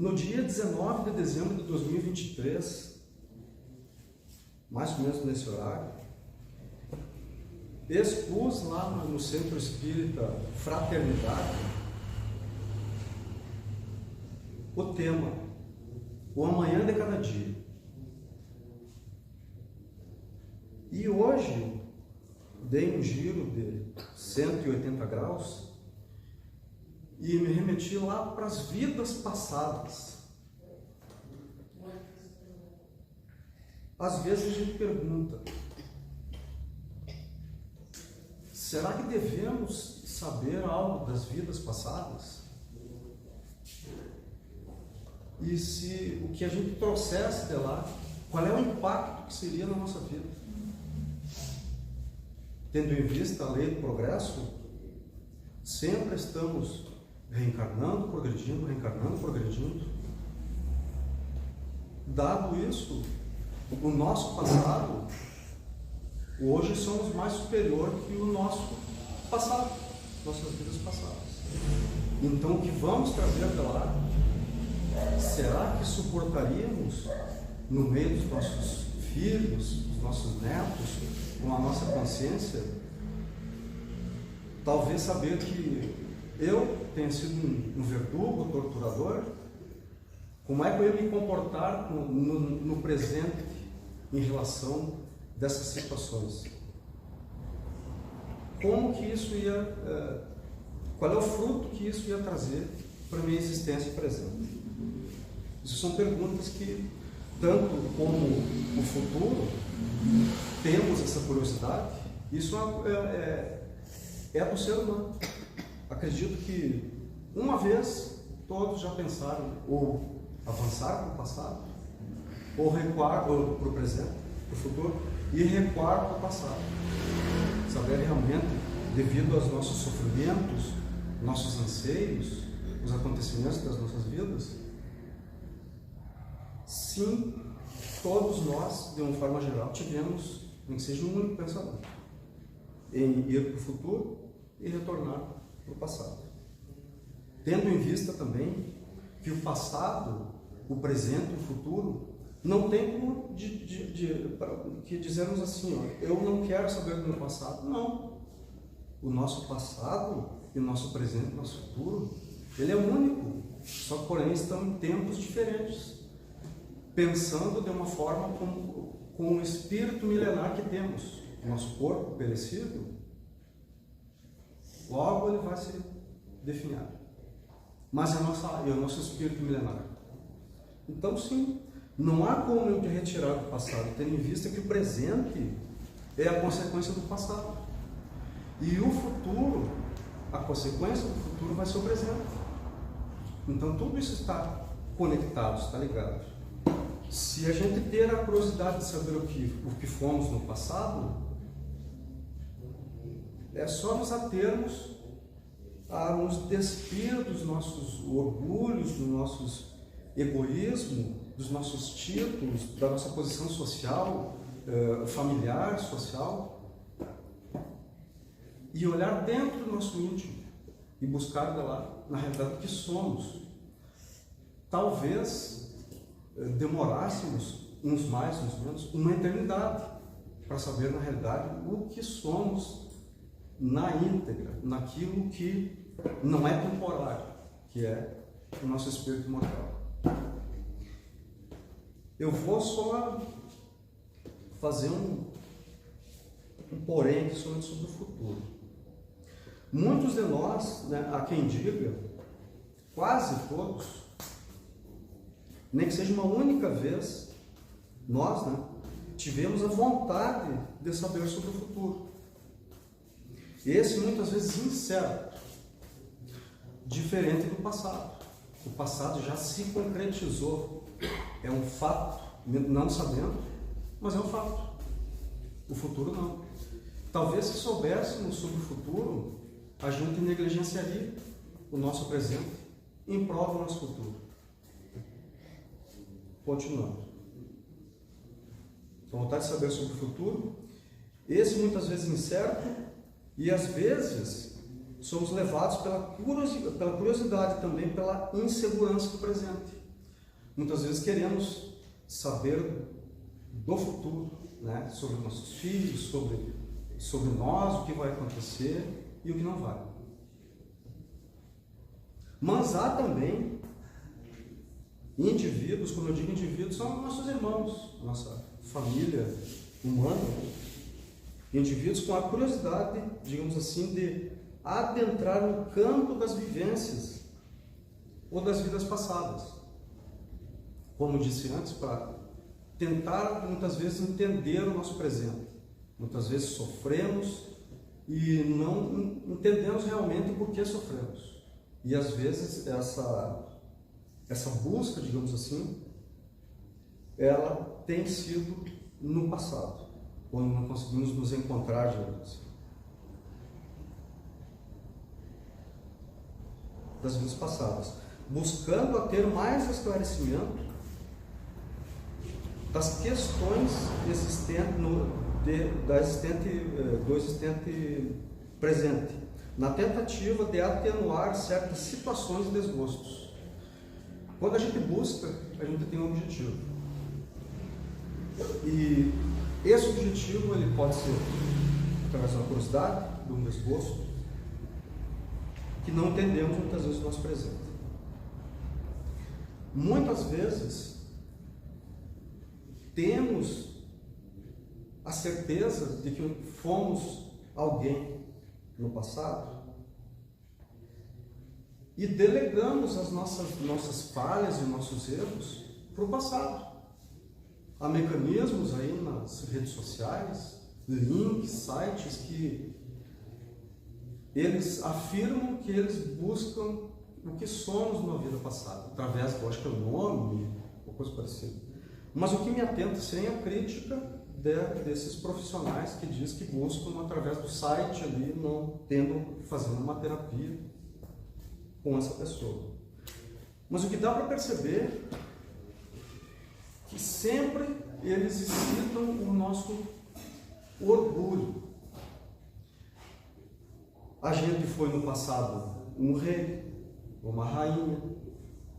No dia 19 de dezembro de 2023, mais ou menos nesse horário, expus lá no Centro Espírita Fraternidade o tema, o amanhã de cada dia. E hoje dei um giro de 180 graus e me remeti lá para as vidas passadas. Às vezes a gente pergunta, será que devemos saber algo das vidas passadas? E se o que a gente trouxesse de lá, qual é o impacto que seria na nossa vida? Tendo em vista a lei do progresso, sempre estamos reencarnando, progredindo. Dado isso, o nosso passado, hoje somos mais superior que o nosso passado, nossas vidas passadas. Então, o que vamos trazer de lá, será que suportaríamos no meio dos nossos filhos, dos nossos netos, com a nossa consciência? Talvez saber que eu tenha sido um verdugo, torturador. Como é que eu ia me comportar no presente em relação dessas situações? Como que isso ia, qual é o fruto que isso ia trazer para a minha existência presente? Isso são perguntas que, tanto como o futuro, temos essa curiosidade. Isso é do ser humano. Acredito que uma vez todos já pensaram ou avançar para o passado, ou recuar para o presente, para o futuro, e recuar para o passado. Saber realmente, devido aos nossos sofrimentos, nossos anseios, os acontecimentos das nossas vidas, sim, todos nós, de uma forma geral, tivemos, nem que seja um único pensamento, em ir para o futuro e retornar para o passado. Tendo em vista também que o passado, o presente e o futuro não tem como que dizermos assim, ó, eu não quero saber do meu passado. Não. O nosso passado e o nosso presente e o nosso futuro, ele é único, só que porém estão em tempos diferentes, pensando de uma forma com o espírito milenar que temos. O nosso corpo perecível, logo ele vai se definhar. Mas é o nosso espírito milenar. Então, sim, não há como eu te retirar do passado, tendo em vista que o presente é a consequência do passado. E o futuro, a consequência do futuro vai ser o presente. Então, tudo isso está conectado, está ligado. Se a gente ter a curiosidade de saber o que fomos no passado, é só nos atermos a nos despir dos nossos orgulhos, dos nossos egoísmos, dos nossos títulos, da nossa posição social, familiar, social, e olhar dentro do nosso íntimo e buscar de lá, na realidade, o que somos. Talvez demorássemos, uns mais, uns menos, uma eternidade para saber, na realidade, o que somos na íntegra, naquilo que não é temporário, que é o nosso espírito imortal. Eu vou só fazer um porém aqui sobre o futuro. Muitos de nós, né, há quem diga, quase todos, nem que seja uma única vez, nós, né, tivemos a vontade de saber sobre o futuro. Esse muitas vezes incerto, diferente do passado. O passado já se concretizou, é um fato, não sabendo, mas é um fato. O futuro não. Talvez se soubéssemos sobre o futuro, a gente negligenciaria o nosso presente em prol do nosso futuro. Continuando. A vontade de saber sobre o futuro, esse muitas vezes incerto, e às vezes somos levados pela curiosidade também, pela insegurança do presente. muitas vezes queremos saber do futuro, né? Sobre nossos filhos, sobre nós, o que vai acontecer e o que não vai. Mas há também indivíduos, quando eu digo indivíduos, são nossos irmãos, nossa família humana, indivíduos com a curiosidade, digamos assim, de adentrar no campo das vivências ou das vidas passadas. Como eu disse antes, para tentar muitas vezes entender o nosso presente. Muitas vezes sofremos e não entendemos realmente por que sofremos. E às vezes essa busca, digamos assim, ela tem sido no passado, quando não conseguimos nos encontrar, digamos assim. Das vidas passadas, buscando a ter mais esclarecimento das questões existentes do existente presente, na tentativa de atenuar certas situações e desgostos. Quando a gente busca, a gente tem um objetivo. E esse objetivo ele pode ser através de uma curiosidade, de um desgosto, que não entendemos muitas vezes o nosso presente. Muitas vezes temos a certeza de que fomos alguém no passado e delegamos as nossas falhas e nossos erros para o passado. Há mecanismos aí nas redes sociais, links, sites que eles afirmam que eles buscam o que somos numa vida passada, através, eu acho que é o nome ou coisa parecida. Mas o que me atenta sem a crítica desses profissionais que diz que buscam através do site ali, não fazendo uma terapia com essa pessoa. Mas o que dá para perceber que sempre eles citam o nosso orgulho. A gente foi no passado um rei, uma rainha,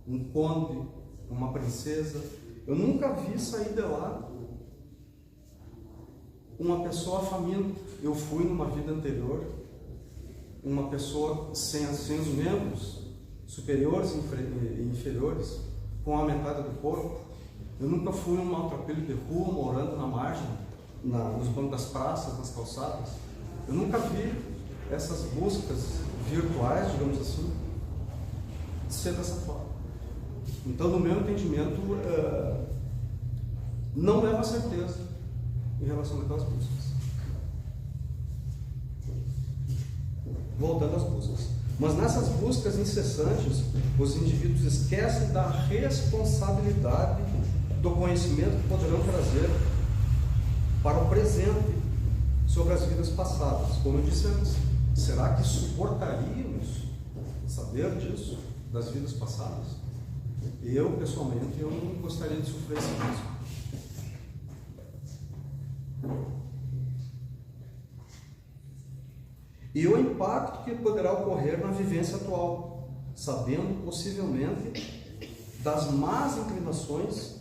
um conde, uma princesa. Eu nunca vi sair de lá uma pessoa faminta. Eu fui numa vida anterior uma pessoa sem os membros superiores e inferiores, com a metade do corpo. Eu nunca fui um maltrapilho de rua, morando na margem, nos bancos das praças, nas calçadas. Eu nunca vi essas buscas virtuais, digamos assim, ser dessa forma. Então, no meu entendimento, não leva certeza em relação àquelas buscas. Voltando às buscas. Mas nessas buscas incessantes, os indivíduos esquecem da responsabilidade do conhecimento que poderão trazer para o presente sobre as vidas passadas. Como eu disse antes, será que suportaríamos saber disso, das vidas passadas? Eu, pessoalmente, eu não gostaria de sofrer esse risco. E o impacto que poderá ocorrer na vivência atual, sabendo possivelmente das más inclinações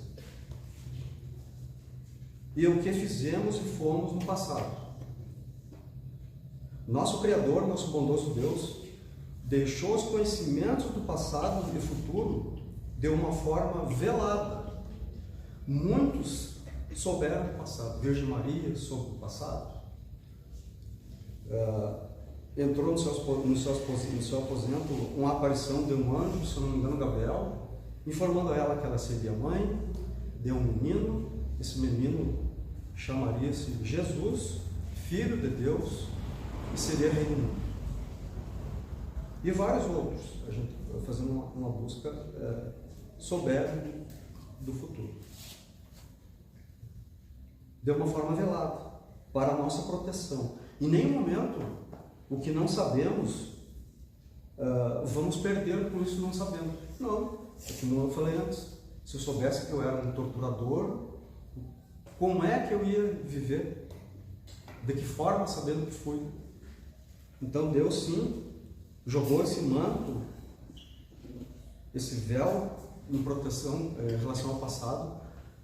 e o que fizemos e fomos no passado. Nosso Criador, nosso bondoso Deus, deixou os conhecimentos do passado e futuro de uma forma velada. Muitos souberam do passado. Virgem Maria soube do passado. Entrou no seu aposento uma aparição de um anjo, se não me engano, Gabriel, informando a ela que ela seria mãe de um menino. Esse menino chamaria-se Jesus, Filho de Deus, e seria rei do mundo. E vários outros, a gente fazendo uma busca, souberam do futuro. De uma forma velada, para a nossa proteção. Em nenhum momento, o que não sabemos, vamos perder por isso não sabendo. Não, é como eu falei antes, se eu soubesse que eu era um torturador, como é que eu ia viver? De que forma, sabendo que fui? Então Deus sim jogou esse manto, esse véu em proteção em relação ao passado,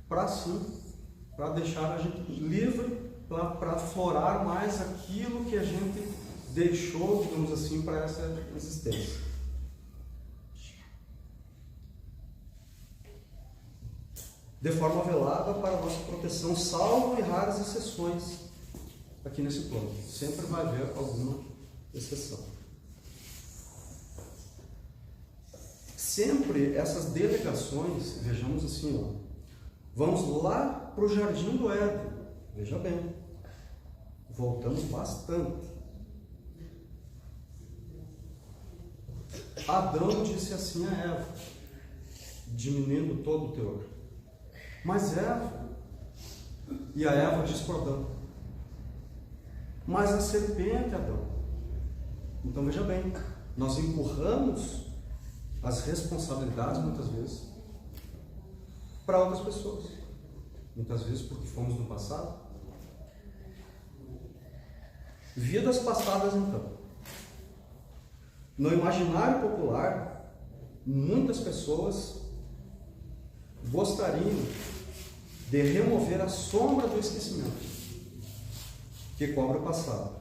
para deixar a gente livre para aflorar mais aquilo que a gente deixou, digamos assim, para essa existência. De forma velada para a nossa proteção, salvo em raras exceções aqui nesse plano. Sempre vai haver alguma exceção. Sempre essas delegações, vejamos assim, ó, vamos lá para o Jardim do Éden. Veja bem, voltamos bastante. Adão disse assim a Eva, diminuindo todo o teor. Mas Eva, e a Eva discordando. Mas a serpente, Adão. Então veja bem, nós empurramos as responsabilidades muitas vezes para outras pessoas. Muitas vezes porque fomos no passado. Vidas passadas então. No imaginário popular, muitas pessoas gostariam de remover a sombra do esquecimento que cobre o passado,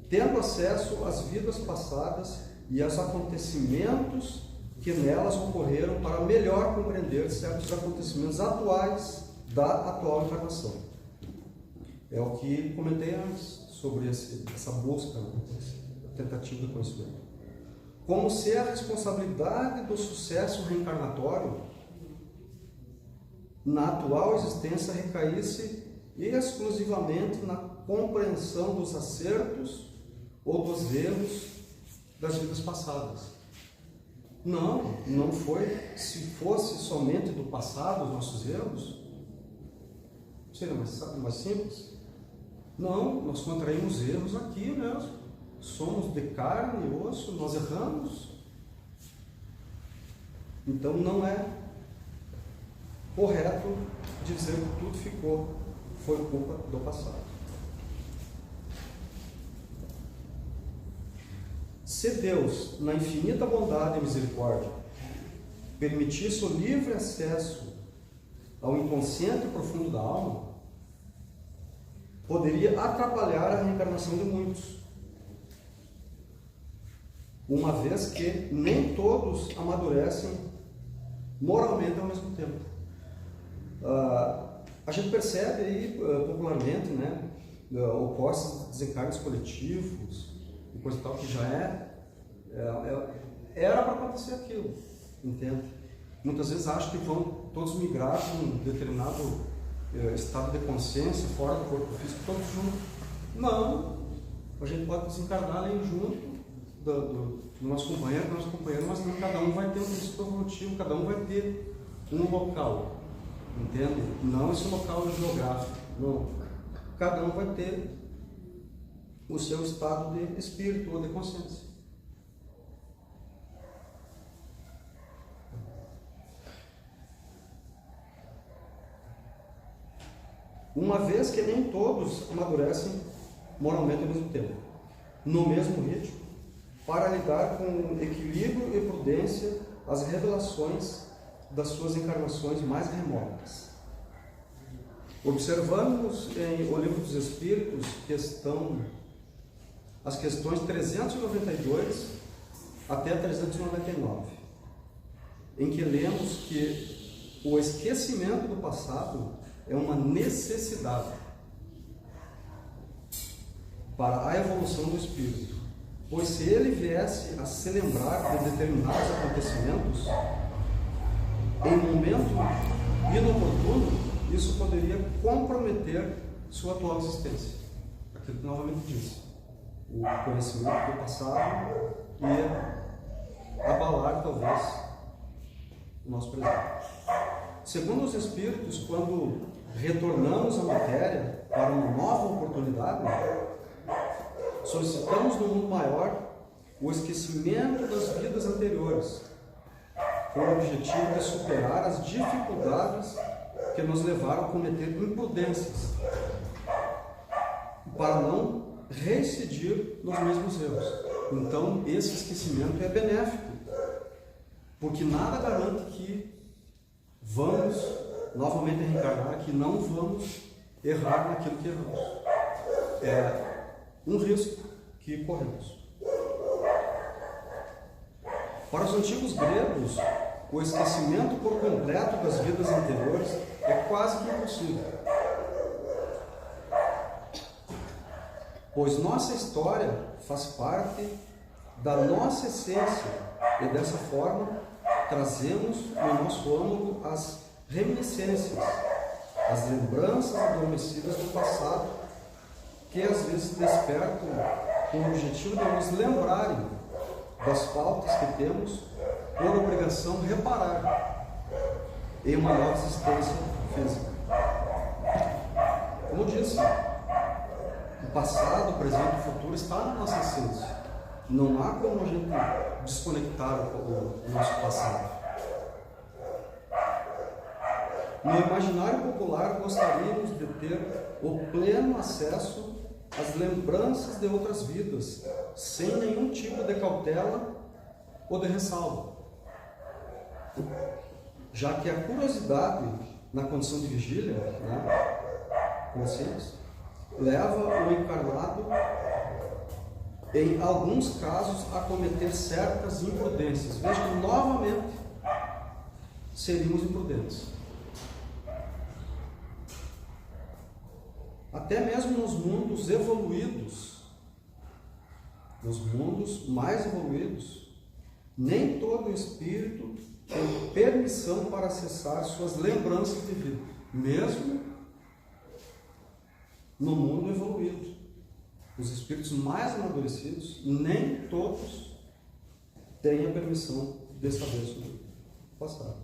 tendo acesso às vidas passadas e aos acontecimentos que nelas ocorreram para melhor compreender certos acontecimentos atuais da atual encarnação. É o que comentei antes sobre essa busca, tentativa de conhecimento. Como se a responsabilidade do sucesso reencarnatório na atual existência recaísse exclusivamente na compreensão dos acertos ou dos erros das vidas passadas. Não foi. Se fosse somente do passado os nossos erros, seria mais simples. Não, nós contraímos erros aqui mesmo. Somos de carne e osso, nós erramos. Então não é correto dizer que tudo foi culpa do passado. Se Deus, na infinita bondade e misericórdia, permitisse o livre acesso ao inconsciente profundo da alma, poderia atrapalhar a reencarnação de muitos, uma vez que nem todos amadurecem moralmente ao mesmo tempo. A gente percebe aí popularmente, né, opostos desencarnes coletivos e coisa e tal, que já era para acontecer aquilo, entende? Muitas vezes acham que vão todos migrar para um determinado estado de consciência, fora do corpo físico, todos juntos. Não, a gente pode desencarnar ali junto do nosso companheiro, mas não, cada um vai ter um princípio evolutivo, cada um vai ter um local, entende? Não esse local geográfico, não. Cada um vai ter o seu estado de espírito ou de consciência. Uma vez que nem todos amadurecem moralmente ao mesmo tempo, no mesmo ritmo, para lidar com equilíbrio e prudência as revelações das suas encarnações mais remotas. Observamos em O Livro dos Espíritos as questões 392 até 399, em que lemos que o esquecimento do passado é uma necessidade para a evolução do espírito, pois se ele viesse a se lembrar de determinados acontecimentos em momento inoportuno, isso poderia comprometer sua atual existência. Aquilo que novamente disse, o conhecimento do passado e abalar talvez o nosso presente. Segundo os Espíritos, quando retornamos à matéria para uma nova oportunidade, solicitamos no mundo maior o esquecimento das vidas anteriores, com o objetivo de superar as dificuldades que nos levaram a cometer imprudências, para não reincidir nos mesmos erros. Então, esse esquecimento é benéfico, Porque nada garante que vamos novamente reencarnar, que não vamos errar naquilo que erramos. É um risco que corremos. Para os antigos gregos, o esquecimento por completo das vidas anteriores é quase que impossível. Pois nossa história faz parte da nossa essência e dessa forma trazemos no nosso âmago as reminiscências, as lembranças adormecidas do passado, que às vezes despertam com o objetivo de nos lembrarem das faltas que temos por obrigação reparar em uma nova existência física. Como eu disse, o passado, o presente e o futuro está na nossa essência. Não há como a gente desconectar o nosso passado. No imaginário popular, gostaríamos de ter o pleno acesso às lembranças de outras vidas, sem nenhum tipo de cautela ou de ressalva. Já que a curiosidade na condição de vigília, consciência, leva o encarnado, em alguns casos, a cometer certas imprudências. Veja que novamente seríamos imprudentes. Até mesmo nos mundos evoluídos, nos mundos mais evoluídos, nem todo espírito tem permissão para acessar suas lembranças de vida, mesmo no mundo evoluído. Os espíritos mais amadurecidos, nem todos têm a permissão de saber sobre o passado.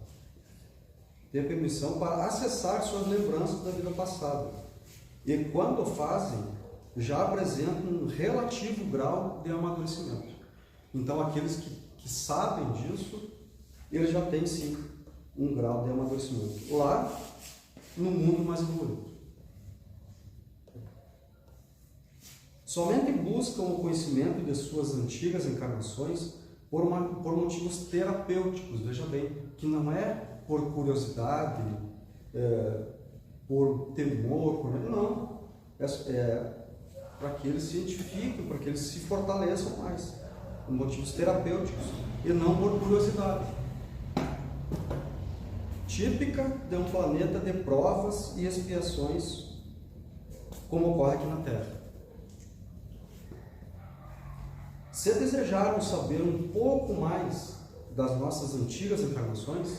Têm a permissão para acessar suas lembranças da vida passada. E quando fazem, já apresentam um relativo grau de amadurecimento. Então, aqueles que sabem disso, eles já têm sim um grau de amadurecimento lá no mundo mais evoluído. Somente buscam o conhecimento de suas antigas encarnações por motivos terapêuticos, veja bem, que não é por curiosidade, por temor, não. É para que eles se identifiquem, para que eles se fortaleçam mais, por motivos terapêuticos e não por curiosidade. Típica de um planeta de provas e expiações, como ocorre aqui na Terra. Se desejarmos saber um pouco mais das nossas antigas encarnações,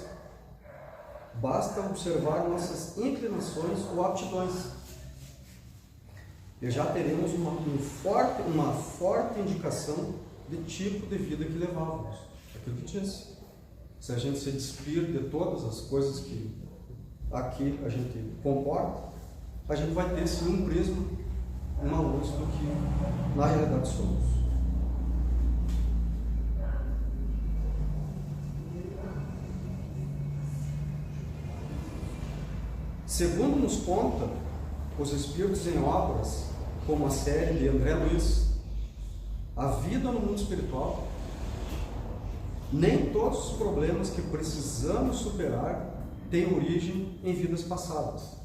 basta observar nossas inclinações ou aptidões. E já teremos uma forte indicação de tipo de vida que levávamos. Aquilo que disse. Se a gente se despir de todas as coisas que aqui a gente comporta, a gente vai ter sim um prisma, uma luz do que na realidade somos. Segundo nos conta os espíritos em obras, como a série de André Luiz, A Vida no Mundo Espiritual, nem todos os problemas que precisamos superar têm origem em vidas passadas.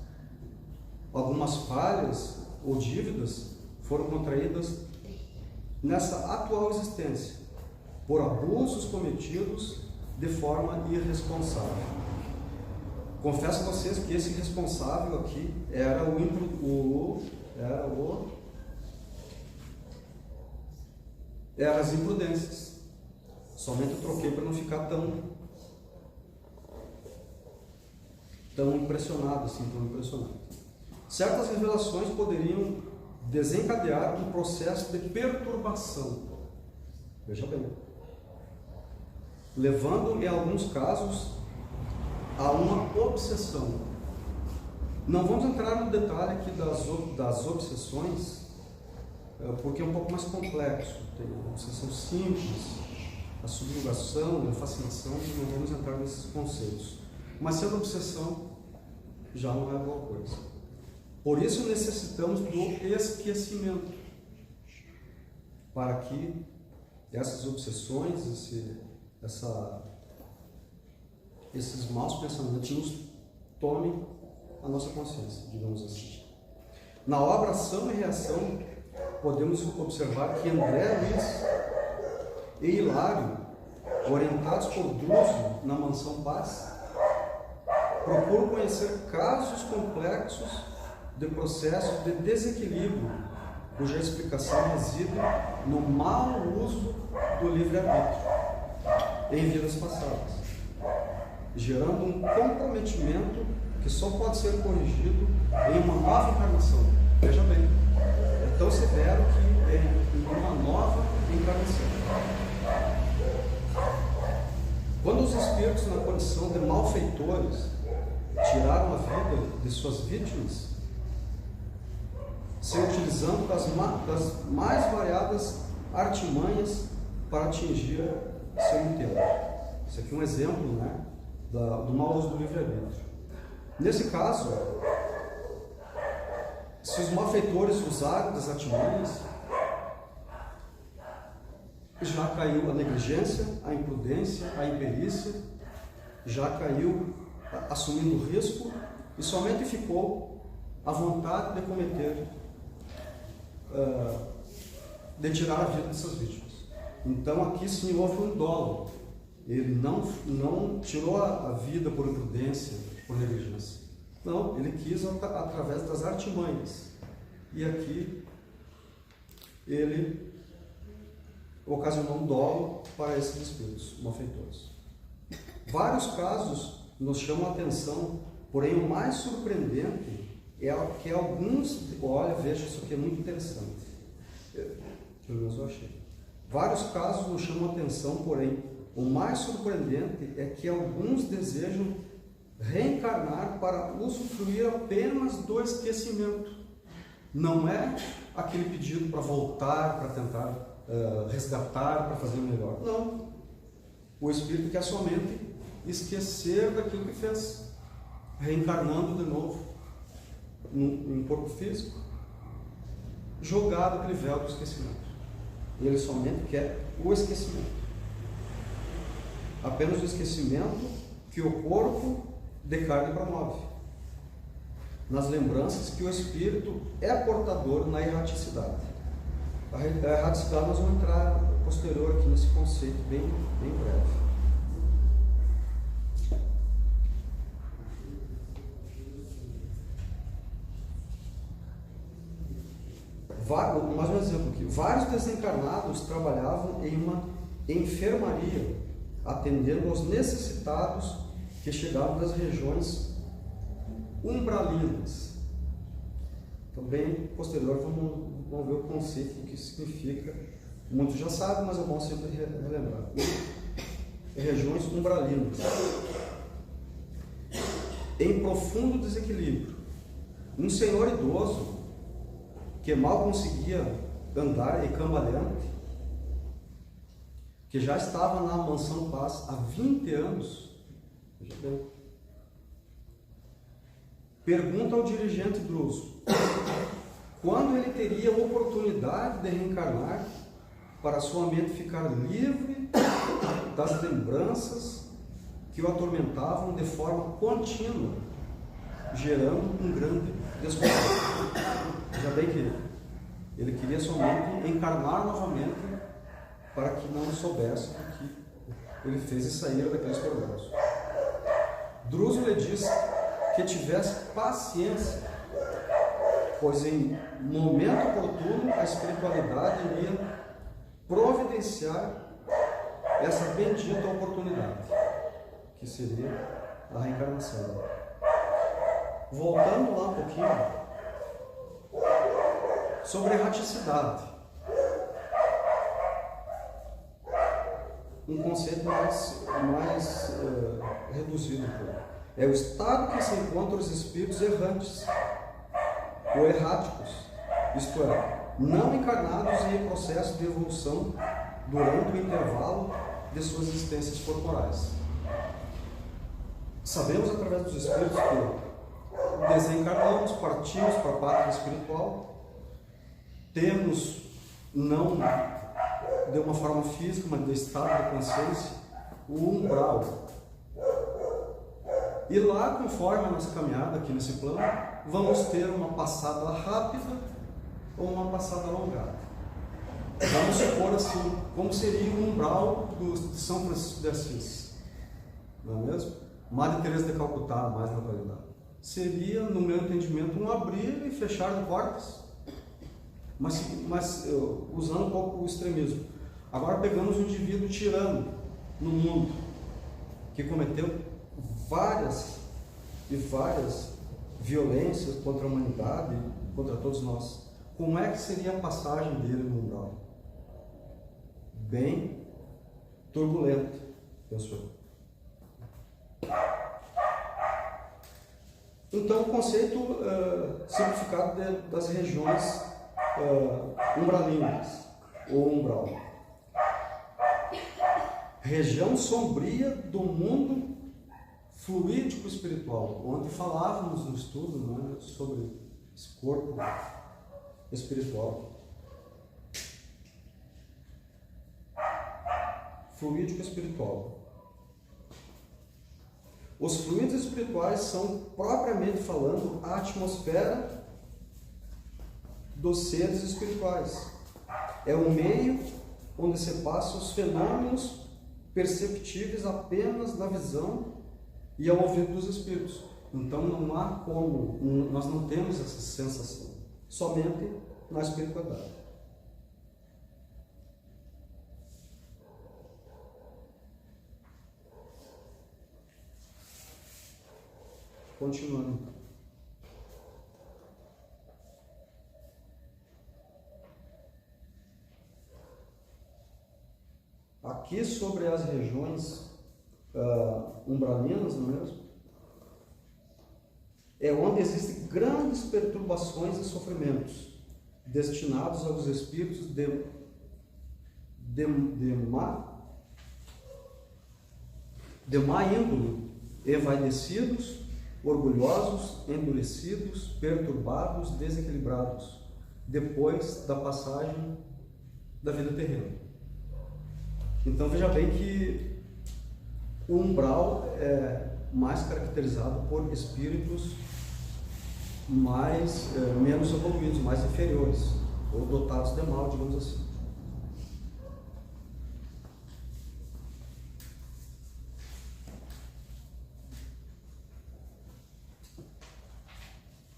Algumas falhas ou dívidas foram contraídas nessa atual existência, por abusos cometidos de forma irresponsável. Confesso a vocês que esse responsável aqui era as imprudências. Somente eu troquei para não ficar tão impressionado assim, tão impressionado. Certas revelações poderiam desencadear um processo de perturbação. Veja bem. Levando, em alguns casos, a uma obsessão. Não vamos entrar no detalhe aqui das obsessões, porque é um pouco mais complexo. Tem uma obsessão simples, a subjugação, a fascinação, não vamos entrar nesses conceitos. Mas sendo obsessão, já não é boa coisa. Por isso necessitamos do esquecimento, para que essas obsessões, esses maus pensamentos nos tomem a nossa consciência, digamos assim. Na obra Ação e Reação, podemos observar que André Luiz e Hilário, orientados por Druso na Mansão Paz, procuram conhecer casos complexos de processos de desequilíbrio, cuja explicação reside no mau uso do livre-arbítrio em vidas passadas, gerando um comprometimento que só pode ser corrigido em uma nova encarnação. Veja bem, é tão severo que é em uma nova encarnação. Quando os espíritos, na condição de malfeitores, tiraram a vida de suas vítimas, se utilizando das mais variadas artimanhas para atingir seu intento. Isso aqui é um exemplo, né, do mau uso do livre-arbítrio. Nesse caso, se os malfeitores usaram das artimanhas, já caiu a negligência, a imprudência, a imperícia, já caiu assumindo o risco e somente ficou a vontade de cometer, de tirar a vida dessas vítimas. Então aqui sim houve um dolo. Ele não tirou a vida por imprudência, por negligência. Não, ele quis através das artimanhas. E aqui ele ocasionou um dolo para esses espíritos malfeitores. Vários casos nos chamam a atenção, porém o mais surpreendente é que alguns... Olha, veja, isso aqui é muito interessante. Pelo menos eu achei. Vários casos nos chamam a atenção, porém o mais surpreendente é que alguns desejam reencarnar para usufruir apenas do esquecimento. Não é aquele pedido para voltar, para tentar resgatar, para fazer melhor. Não. O espírito quer somente esquecer daquilo que fez, reencarnando de novo em corpo físico, jogado aquele véu do esquecimento. Ele somente quer o esquecimento. Apenas o esquecimento que o corpo de carne promove, nas lembranças que o espírito é portador na erraticidade. A erraticidade nós vamos entrar posterior aqui nesse conceito bem breve. Mais um exemplo aqui. Vários desencarnados trabalhavam em uma enfermaria, atendendo aos necessitados que chegavam das regiões umbralinas. Também, posterior, vamos ver o conceito do que significa. Muitos já sabem, mas é bom sempre relembrar. Regiões umbralinas. Em profundo desequilíbrio. Um senhor idoso, que mal conseguia andar e cambaleante, que já estava na Mansão Paz há 20 anos, veja bem, pergunta ao dirigente Druso quando ele teria a oportunidade de reencarnar para sua mente ficar livre das lembranças que o atormentavam de forma contínua, gerando um grande desconforto. Já bem que ele queria somente encarnar novamente para que não soubesse o que ele fez e sair daqueles problemas. Druso lhe disse que tivesse paciência, pois em momento oportuno a espiritualidade iria providenciar essa bendita oportunidade, que seria a reencarnação. Voltando lá um pouquinho sobre a erraticidade, um conceito mais reduzido. É o estado que se encontram os espíritos errantes, ou erráticos, isto é, não encarnados em processo de evolução durante o intervalo de suas existências corporais. Sabemos através dos espíritos que desencarnamos, partimos para a pátria espiritual, temos, não de uma forma física, mas do estado de consciência, o umbral, E lá, conforme a nossa caminhada aqui nesse plano, vamos ter uma passada rápida ou uma passada alongada. Vamos supor assim, como seria o umbral de São Francisco de Assis, não é mesmo? Madre Teresa de Calcutá, mais na atualidade. Seria, no meu entendimento, um abrir e fechar de portas, mas usando um pouco o extremismo. Agora pegamos um indivíduo tirano no mundo, que cometeu várias violências contra a humanidade, contra todos nós. Como é que seria a passagem dele no umbral? Bem turbulenta, penso eu. Então, o conceito simplificado das regiões umbralinas, ou umbral. Região sombria do mundo fluídico espiritual, onde falávamos no estudo, né, sobre esse corpo espiritual. Fluídico espiritual. Os fluidos espirituais são, propriamente falando, a atmosfera dos seres espirituais. É o meio onde se passam os fenômenos perceptíveis apenas na visão e ao ouvido dos espíritos. Então não há como, nós não temos essa sensação, somente na espiritualidade. Continuando. Aqui sobre as regiões umbralinas, não é mesmo? É onde existem grandes perturbações e sofrimentos destinados aos espíritos de má índole, envaidecidos, orgulhosos, endurecidos, perturbados, desequilibrados, depois da passagem da vida terrena. Então veja bem que o umbral é mais caracterizado por espíritos menos evoluídos, mais inferiores, ou dotados de mal, digamos assim.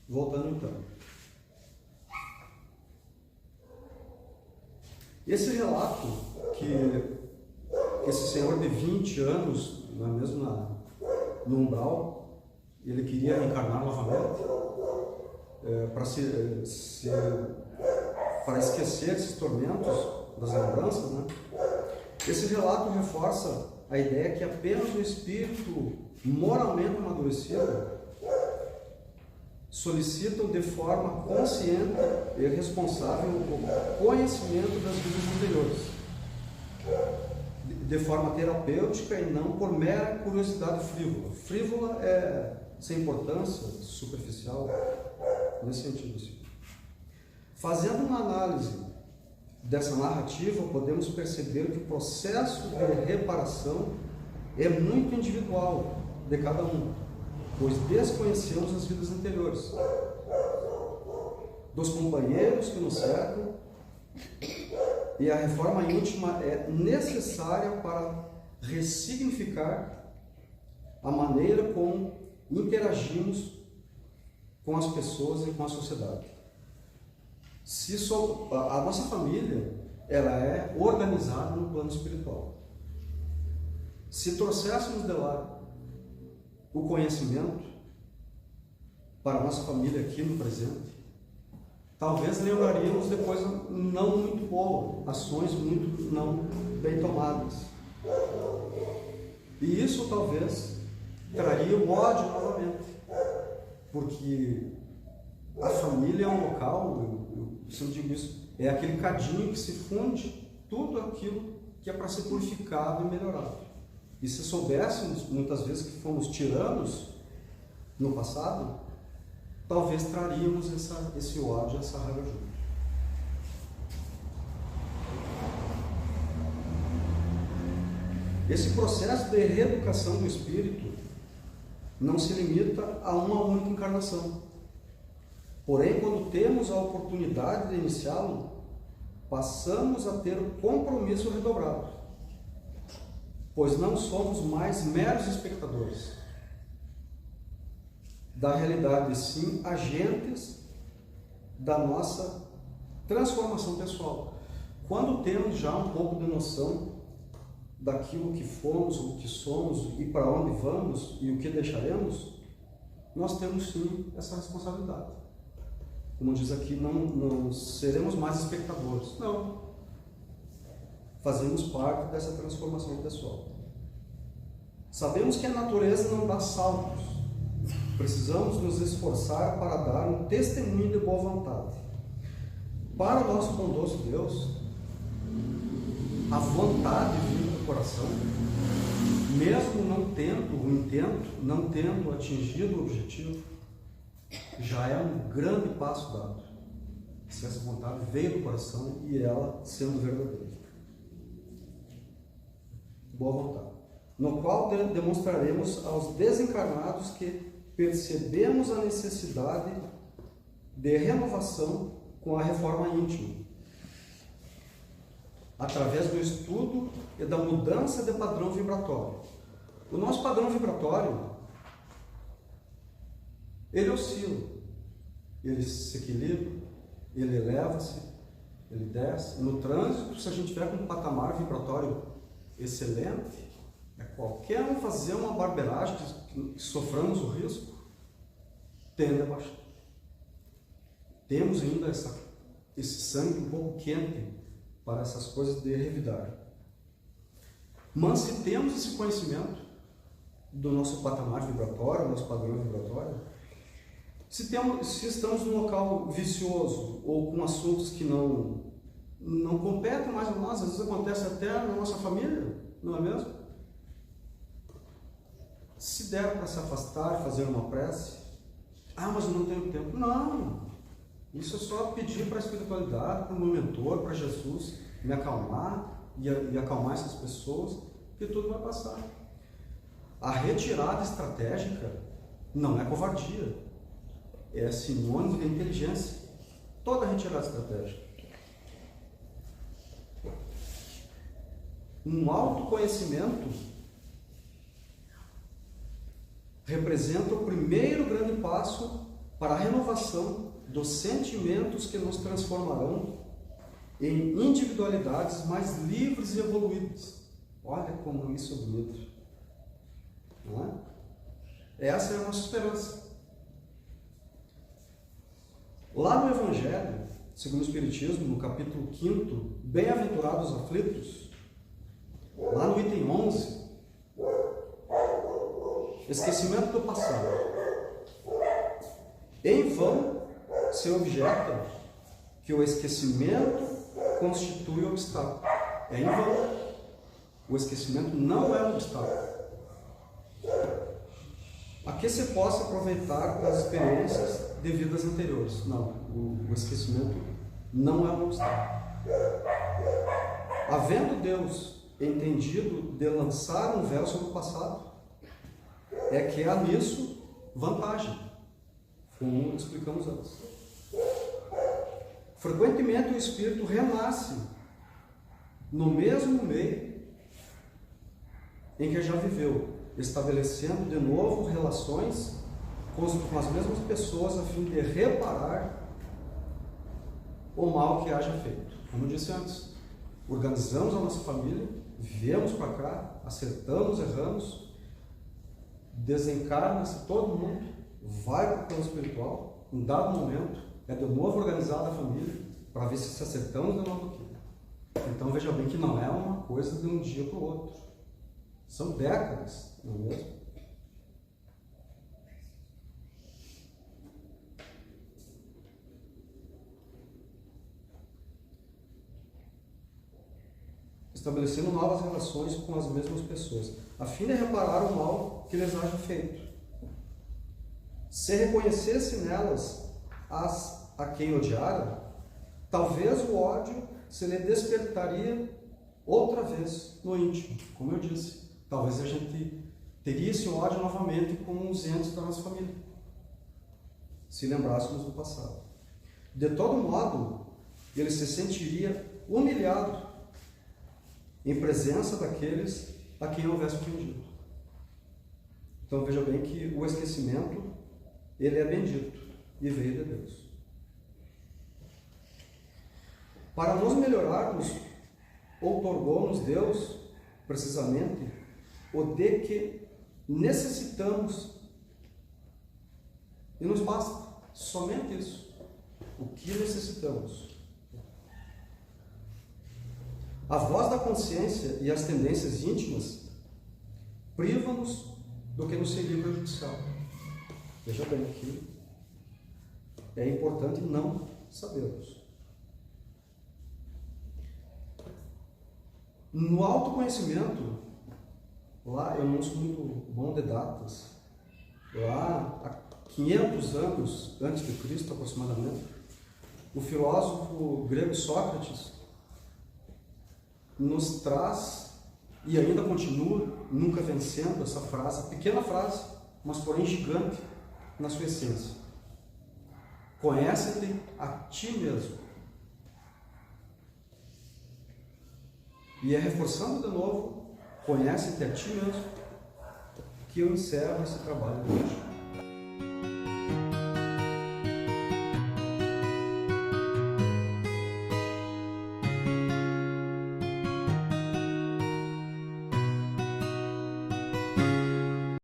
Voltando então. Esse relato que esse senhor de 20 anos, não é mesmo, no umbral, ele queria encarnar novamente para esquecer esses tormentos das lembranças, né? Esse relato reforça a ideia que apenas o espírito moralmente amadurecido solicitam de forma consciente e responsável o conhecimento das vidas anteriores, de forma terapêutica e não por mera curiosidade frívola. Frívola é sem importância, superficial, nesse sentido assim. Fazendo uma análise dessa narrativa, podemos perceber que o processo de reparação é muito individual de cada um, pois desconhecemos as vidas anteriores, dos companheiros que nos cercam, e a reforma íntima é necessária para ressignificar a maneira como interagimos com as pessoas e com a sociedade. A nossa família, ela é organizada no plano espiritual. Se trouxéssemos de lá o conhecimento para a nossa família aqui no presente, talvez lembraríamos depois não muito boa, ações muito não bem tomadas. E isso talvez traria o ódio novamente, porque a família é um local, eu sempre digo isso, é aquele cadinho que se funde tudo aquilo que é para ser purificado e melhorado. E se soubéssemos muitas vezes que fomos tiranos no passado, talvez traríamos esse ódio, essa raiva junto. Esse processo de reeducação do espírito não se limita a uma única encarnação. Porém, quando temos a oportunidade de iniciá-lo, passamos a ter o compromisso redobrado, pois não somos mais meros espectadores da realidade, e sim agentes da nossa transformação pessoal. Quando temos já um pouco de noção daquilo que fomos, o que somos e para onde vamos e o que deixaremos, nós temos sim essa responsabilidade. Como diz aqui, não seremos mais espectadores. Não. Fazemos parte dessa transformação pessoal. Sabemos que a natureza não dá saltos. Precisamos nos esforçar para dar um testemunho de boa vontade. Para o nosso bondoso Deus, a vontade vindo do coração, mesmo não tendo o intento, não tendo atingido o objetivo, já é um grande passo dado. Se essa vontade veio do coração e ela sendo verdadeira. Boa vontade. No qual demonstraremos aos desencarnados que percebemos a necessidade de renovação com a reforma íntima, através do estudo e da mudança de padrão vibratório. O nosso padrão vibratório, ele oscila, ele se equilibra, ele eleva-se, ele desce. No trânsito, se a gente tiver com um patamar vibratório excelente, é qualquer um fazer uma barbeiragem que soframos o risco, tende a baixar. Temos ainda esse sangue um pouco quente para essas coisas de revidar. Mas se temos esse conhecimento do nosso patamar vibratório, nosso padrão vibratório, se estamos num local vicioso ou com assuntos que não competem mais a nós, às vezes acontece até na nossa família, não é mesmo? Se der para se afastar, fazer uma prece, mas eu não tenho tempo. Não! Isso é só pedir para a espiritualidade, para o meu mentor, para Jesus, me acalmar e acalmar essas pessoas, que tudo vai passar. A retirada estratégica não é covardia, é sinônimo de inteligência. Toda retirada estratégica. Um autoconhecimento representa o primeiro grande passo para a renovação dos sentimentos que nos transformarão em individualidades mais livres e evoluídas. Olha como isso é bonito. Não é? Essa é a nossa esperança. Lá no Evangelho, segundo o Espiritismo, no capítulo 5, Bem-aventurados os aflitos, lá no item 11, esquecimento do passado. Em vão se objeta que o esquecimento constitui obstáculo. É em vão. O esquecimento não é um obstáculo. A que se possa aproveitar das experiências de vidas anteriores. Não, o esquecimento não é um obstáculo. Havendo Deus entendido de lançar um véu sobre o passado, é que há nisso vantagem, como explicamos antes. Frequentemente o espírito renasce no mesmo meio em que já viveu, estabelecendo de novo relações com as mesmas pessoas a fim de reparar o mal que haja feito. Como eu disse antes, organizamos a nossa família, viemos para cá, acertamos, erramos, desencarna-se todo mundo, vai para o plano espiritual, em dado momento, é de novo organizada a família, para ver se acertamos de novo aqui. Então veja bem que não é uma coisa de um dia para o outro. São décadas, não é mesmo? Estabelecendo novas relações com as mesmas pessoas, a fim de reparar o mal que lhes haja feito. Se reconhecesse nelas a quem odiara, talvez o ódio se lhe despertaria outra vez no íntimo. Como eu disse, talvez a gente teria esse ódio novamente com os entes da nossa família, se lembrássemos do passado. De todo modo, ele se sentiria humilhado em presença daqueles a quem houvesse ofendido. Então veja bem que o esquecimento, ele é bendito e veio de Deus. Para nos melhorarmos, outorgou-nos Deus, precisamente, o de que necessitamos. E nos basta somente isso. O que necessitamos. A voz da consciência e as tendências íntimas privam-nos do que nos seria prejudicial. Veja bem que é importante não sabermos. No autoconhecimento, lá eu não sou muito bom de datas, lá há 500 anos antes de Cristo aproximadamente, o filósofo grego Sócrates nos traz, e ainda continua nunca vencendo essa frase, pequena frase, mas porém gigante na sua essência: conhece-te a ti mesmo. E é reforçando de novo, conhece-te a ti mesmo, que eu encerro esse trabalho de hoje.